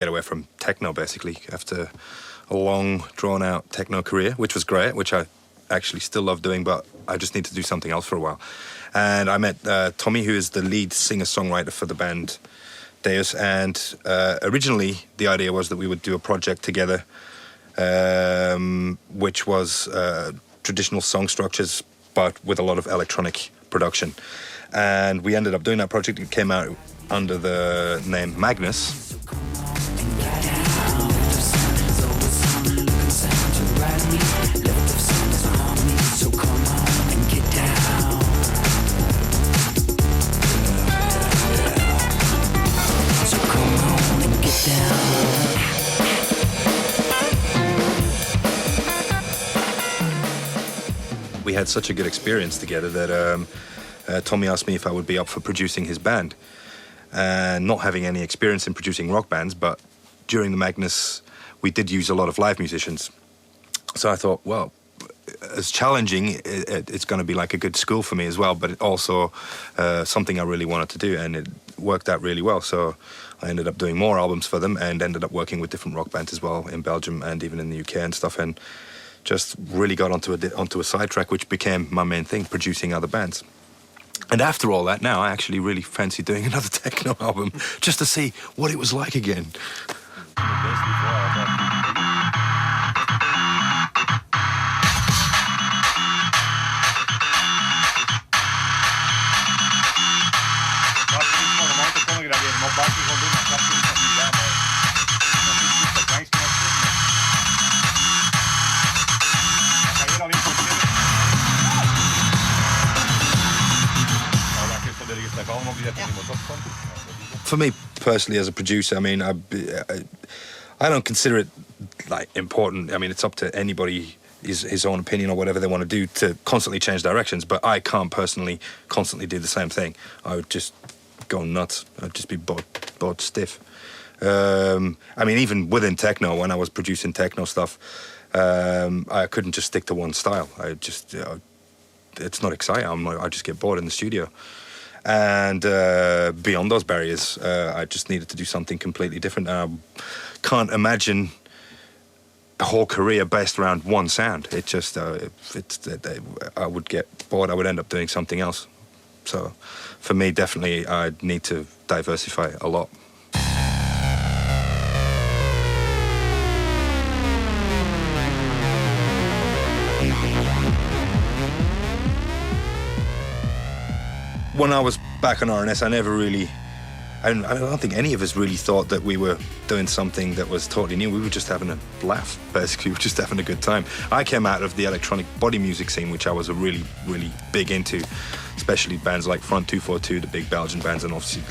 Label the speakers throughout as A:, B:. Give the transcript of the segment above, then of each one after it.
A: get away from techno, basically, after a long, drawn-out techno career, which was great, which I actually still love doing, but I just need to do something else for a while. And I met Tommy, who is the lead singer-songwriter for the band Deus, and originally the idea was that we would do a project together, which was traditional song structures, but with a lot of electronic production. And we ended up doing that project. It came out under the name Magnus. We had such a good experience together that Tommy asked me if I would be up for producing his band. Not having any experience in producing rock bands, but during the Magnus, we did use a lot of live musicians. So I thought, well, as challenging, it's going to be like a good school for me as well, but it also something I really wanted to do, and it worked out really well. So I ended up doing more albums for them and ended up working with different rock bands as well in Belgium and even in the UK and stuff, and just really got onto a sidetrack, which became my main thing, producing other bands. And after all that, now I actually really fancy doing another techno album just to see what it was like again. For me personally, as a producer, I mean, I don't consider it like important. I mean, it's up to anybody, his own opinion or whatever they want to do, to constantly change directions. But I can't personally constantly do the same thing. I would just go nuts. I'd just be bored stiff. I mean, even within techno, when I was producing techno stuff, I couldn't just stick to one style. It's not exciting. I just get bored in the studio. And beyond those barriers, I just needed to do something completely different. I can't imagine a whole career based around one sound. It just, I would get bored. I would end up doing something else. So for me, definitely, I'd need to diversify a lot. When I was back on RNS, I don't think any of us really thought that we were doing something that was totally new. We were just having a laugh, basically. We were just having a good time. I came out of the electronic body music scene, which I was really, really big into, especially bands like Front 242, the big Belgian bands, and obviously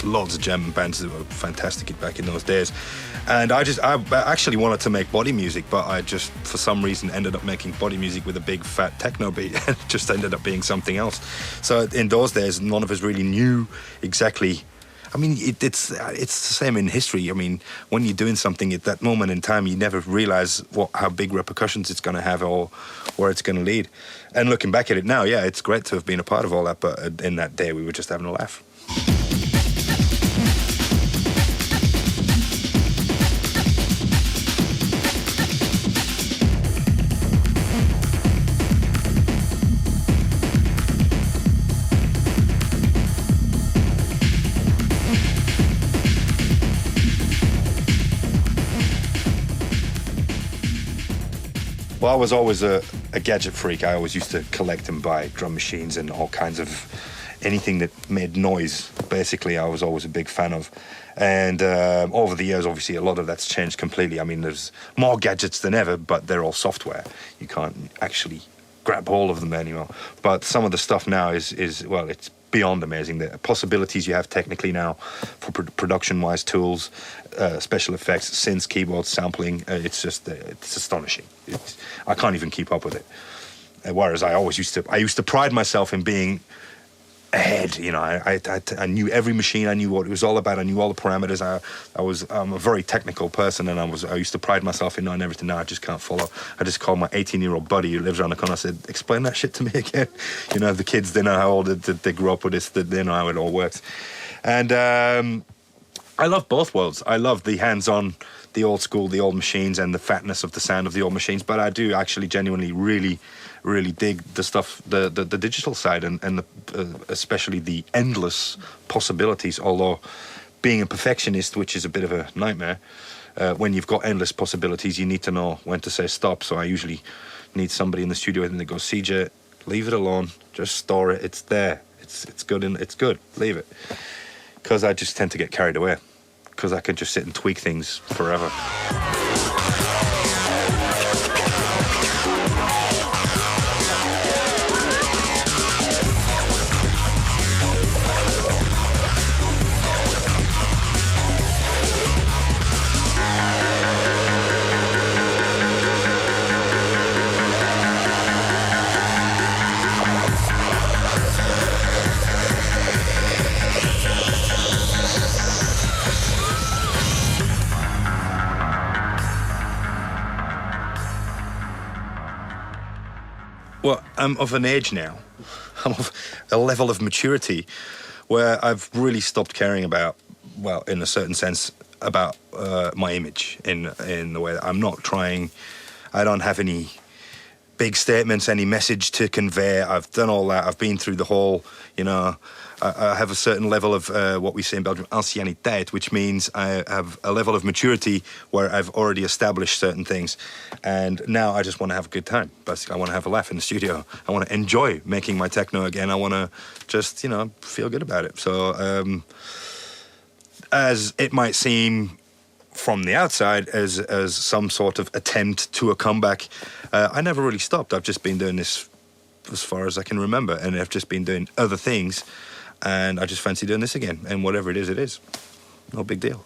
A: loads of German bands that were fantastic back in those days. And I actually wanted to make body music, but I just, for some reason, ended up making body music with a big fat techno beat, and it just ended up being something else. So in those days, none of us really knew exactly. I mean, it's the same in history. I mean, when you're doing something at that moment in time, you never realize how big repercussions it's going to have or where it's going to lead. And looking back at it now, yeah, it's great to have been a part of all that, but in that day, we were just having a laugh. Well, I was always a gadget freak. I always used to collect and buy drum machines and all kinds of anything that made noise. Basically, I was always a big fan of. And over the years, obviously, a lot of that's changed completely. I mean, there's more gadgets than ever, but they're all software. You can't actually grab hold of them anymore. But some of the stuff now is well, it's beyond amazing. The possibilities you have technically now for production-wise tools, special effects, synths, keyboards, sampling, it's astonishing. I can't even keep up with it. Whereas I used to pride myself in being ahead. You know, I knew every machine. I knew what it was all about. I knew all the parameters. I'm a very technical person, and I used to pride myself in knowing everything. Now I just can't follow. I just called my 18-year-old buddy who lives around the corner. I said, "Explain that shit to me again." You know, the kids, they know how old they grew up with this. They know how it all works. And I love both worlds. I love the hands-on, the old school, the old machines, and the fatness of the sound of the old machines. But I do actually genuinely really dig the stuff, the digital side, and especially the endless possibilities. Although being a perfectionist, which is a bit of a nightmare, when you've got endless possibilities, you need to know when to say stop. So I usually need somebody in the studio and they go, CJ, leave it alone, just store it. It's there. It's good and it's good. Leave it. Because I just tend to get carried away. Because I can just sit and tweak things forever. Well, I'm of an age now, I'm of a level of maturity where I've really stopped caring about, well, in a certain sense, about my image in the way that I'm not trying, I don't have any big statements, any message to convey. I've done all that. I've been through the whole, you know, I have a certain level of what we say in Belgium, ancieniteit, which means I have a level of maturity where I've already established certain things. And now I just want to have a good time. Basically, I want to have a laugh in the studio. I want to enjoy making my techno again. I want to just, you know, feel good about it. So as it might seem from the outside as some sort of attempt to a comeback, I never really stopped. I've just been doing this as far as I can remember, and I've just been doing other things, and I just fancy doing this again, and whatever it is, no big deal.